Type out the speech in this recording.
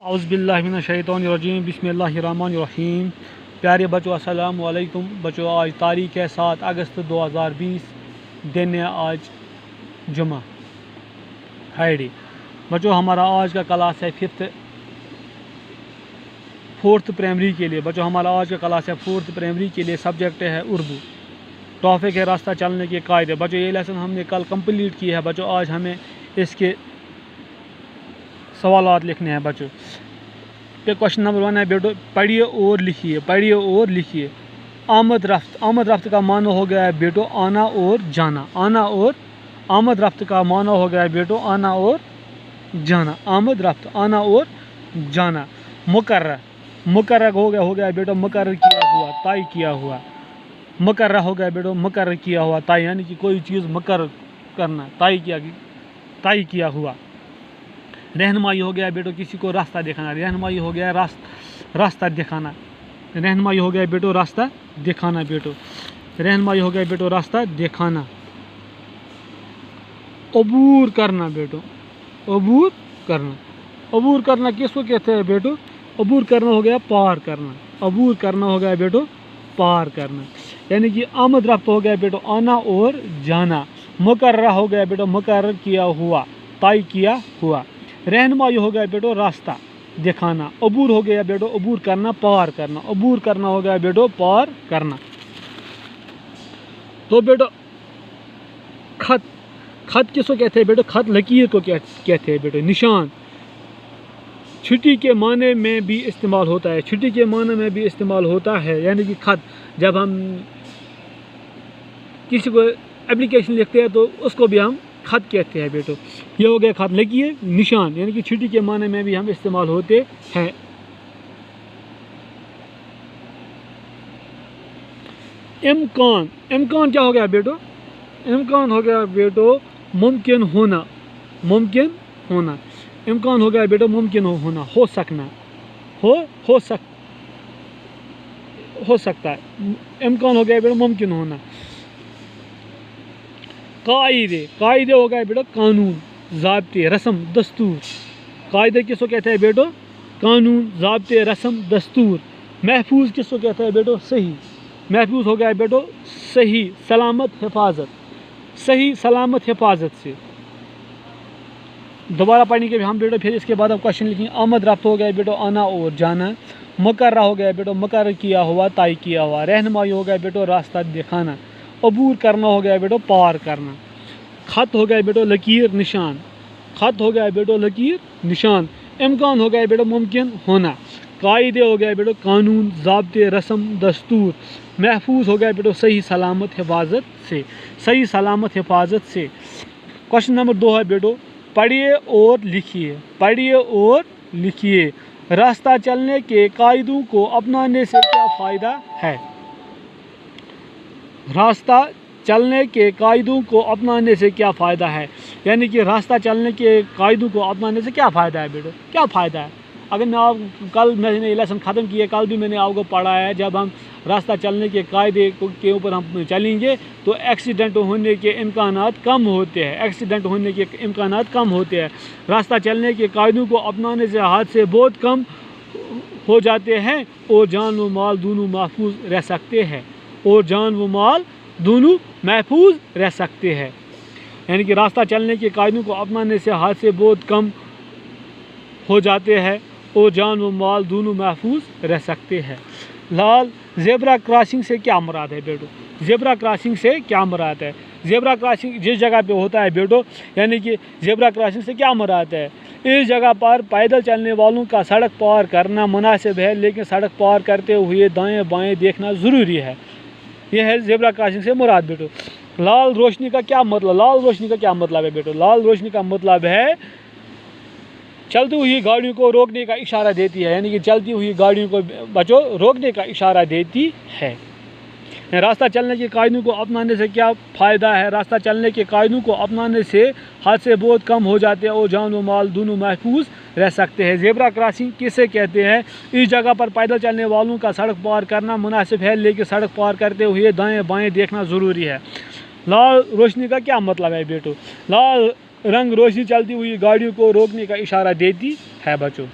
औज़ुबिल्लाहिमिनश्शैतानिर्रजीम बिस्मिल्लाहिर्रहमानिर्रहीम। प्यारे बच्चों अस्सलाम वालेकुम। बच्चों आज तारीख़ है 7 अगस्त 2020, दिन है आज जुमा फ्राइडे। बच्चों हमारा आज का क्लास है फोर्थ प्राइमरी के लिए। बच्चों हमारा आज का क्लास है फोर्थ प्राइमरी के लिए। सब्जेक्ट है उर्दू। टॉपिक है रास्ता चलने के कायदे। बच्चों ये लेसन हमने कल कंप्लीट किया है। बच्चों आज हमें इसके सवालात लिखने हैं। बच्चों पे क्वेश्चन नंबर 1 है बेटो, पढ़िए और लिखिए। पढ़िए और लिखिए। आमद रफ्त। आमद रफ्त का माना हो गया है बेटो आना और जाना। आना और आमद रफ्त का माना हो गया है बेटो आना और जाना। आमद रफ्त आना और जाना। मुकर्रर। मुकर्रर हो गया बेटो मुकर्रर किया हुआ, तय किया हुआ। मुकर्रर हो गया बेटो मुकर्रर किया हुआ, तय यानी कि कोई चीज़ मुकर्रर करना, तय किया हुआ। रहनुमाई हो गया बेटो किसी को रास्ता दिखाना। रहनुमाई हो गया रास्ता दिखाना। रहनुमाई हो गया बेटो रास्ता दिखाना। बेटो रहनुमाई हो गया बेटो रास्ता दिखाना। अबूर करना बेटो, अबूर करना। अबूर करना किसको कहते हैं बेटो? अबूर करना हो गया पार करना। अबूर करना हो गया बेटो पार करना। यानी कि आमद रफ्त हो गया बेटो आना और जाना। मुकर्रर हो गया बेटो मुकर्रर किया हुआ, तय किया हुआ। रहनुमाई हो गया बेटो रास्ता दिखाना। अबूर हो गया बेटो अबूर करना, पार करना। अबूर करना हो गया बेटो पार करना। तो बेटो खत। खत किसको कहते हैं बेटो? खत लकीर को कहते हैं बेटो। निशान छुट्टी के माने में भी इस्तेमाल होता है। छुट्टी के माने में भी इस्तेमाल होता है। यानी कि खत जब हम किसी को एप्लीकेशन लिखते हैं तो उसको भी हम खत कहते हैं बेटो। ये हो गया खत। लकीर निशान यानी कि छुट्टी के माने में भी हम इस्तेमाल होते हैं। इम्कान। इम्कान क्या हो गया बेटो? इम्कान हो गया बेटो मुमकिन होना। मुमकिन होना। इम्कान हो गया बेटो मुमकिन होना, हो सकना। हो सकता है। इम्कान हो गया बेटो मुमकिन होना। कायदे। कायदे हो गया बेटो कानून, ज़ाब्ते, रस्म, दस्तूर। कायदे किसको कहते हैं बेटो? कानून, ज़ाब्ते, रस्म, दस्तूर। महफूज किसको कहते हैं बेटो? सही। महफूज हो गया बेटो सही, सलामत, हिफाजत। सही सलामत हिफाजत से। दोबारा पढ़ने के भी हम बेटो फिर इसके बाद अब क्वेश्चन लिखेंगे। आमद रफ्त हो गया बेटो आना और जाना। मुकर्रर हो गया बेटो मुकर्रर किया हुआ, तय किया हुआ। रहनुमाई हो गया बेटो रास्ता दिखाना। अबूर करना हो गया बेटो पार करना। खत हो गया बेटो लकीर निशान। खत हो गया बेटो लकीर निशान। इम्कान हो गया बेटो मुमकिन होना। कायदे हो गया बेटो कानून, ज़ाब्ते, रस्म, दस्तूर। महफूज हो गया बेटो सही सलामत हिफाजत से। सही सलामत हिफाजत से। क्वेश्चन नंबर 2 है बेटो, पढ़िए और लिखिए। पढ़िए और लिखिए। रास्ता चलने के कायदों को अपनाने से क्या फ़ायदा है? रास्ता चलने के कायदों को अपनाने से क्या फ़ायदा है? यानी कि रास्ता चलने के कायदों को अपनाने से क्या फ़ायदा है बेटो? क्या फ़ायदा है? अगर मैंने लेसन ख़त्म किया, कल भी मैंने आपको पढ़ाया है। जब हम रास्ता चलने के कायदे के ऊपर हम चलेंगे तो एक्सीडेंट होने के इम्कानात कम होते हैं। एक्सीडेंट होने के इम्कानात कम होते हैं। रास्ता चलने के कायदों को अपनाने से हादसे बहुत कम हो जाते हैं और जान व माल दोनों महफूज रह सकते हैं। और जान व माल दोनों महफूज रह सकते हैं। यानी कि रास्ता चलने के कायदों को अपनाने से हादसे बहुत कम हो जाते हैं और जान व माल दोनों महफूज रह सकते हैं। लाल। ज़ेब्रा क्रॉसिंग से क्या मुराद है बेटो? ज़ेब्रा क्रॉसिंग से क्या मुराद है? ज़ेब्रा क्रॉसिंग जिस जगह पे होता है बेटो, यानी कि ज़ेब्रा क्रॉसिंग से क्या मुराद है? इस जगह पर पैदल चलने वालों का सड़क पार करना मुनासिब है, लेकिन सड़क पार करते हुए दाएं बाएं देखना ज़रूरी है। यह है ज़ेब्रा क्रॉसिंग से मुराद बेटो। लाल रोशनी का क्या मतलब? लाल रोशनी का क्या मतलब है बेटो? लाल रोशनी का मतलब है चलती हुई गाड़ियों को रोकने का इशारा देती है। यानी कि चलती हुई गाड़ियों को बचो रोकने का इशारा देती है। रास्ता चलने के कायदों को अपनाने से क्या फ़ायदा है? रास्ता चलने के कायदों को अपनाने से हादसे बहुत कम हो जाते हैं और जान व माल दोनों महफूज रह सकते हैं। ज़ेब्रा क्रॉसिंग किसे कहते हैं? इस जगह पर पैदल चलने वालों का सड़क पार करना मुनासिब है, लेकिन सड़क पार करते हुए दाएं बाएं देखना ज़रूरी है। लाल रोशनी का क्या मतलब है बेटो? लाल रंग रोशनी चलती हुई गाड़ियों को रोकने का इशारा देती है बच्चों।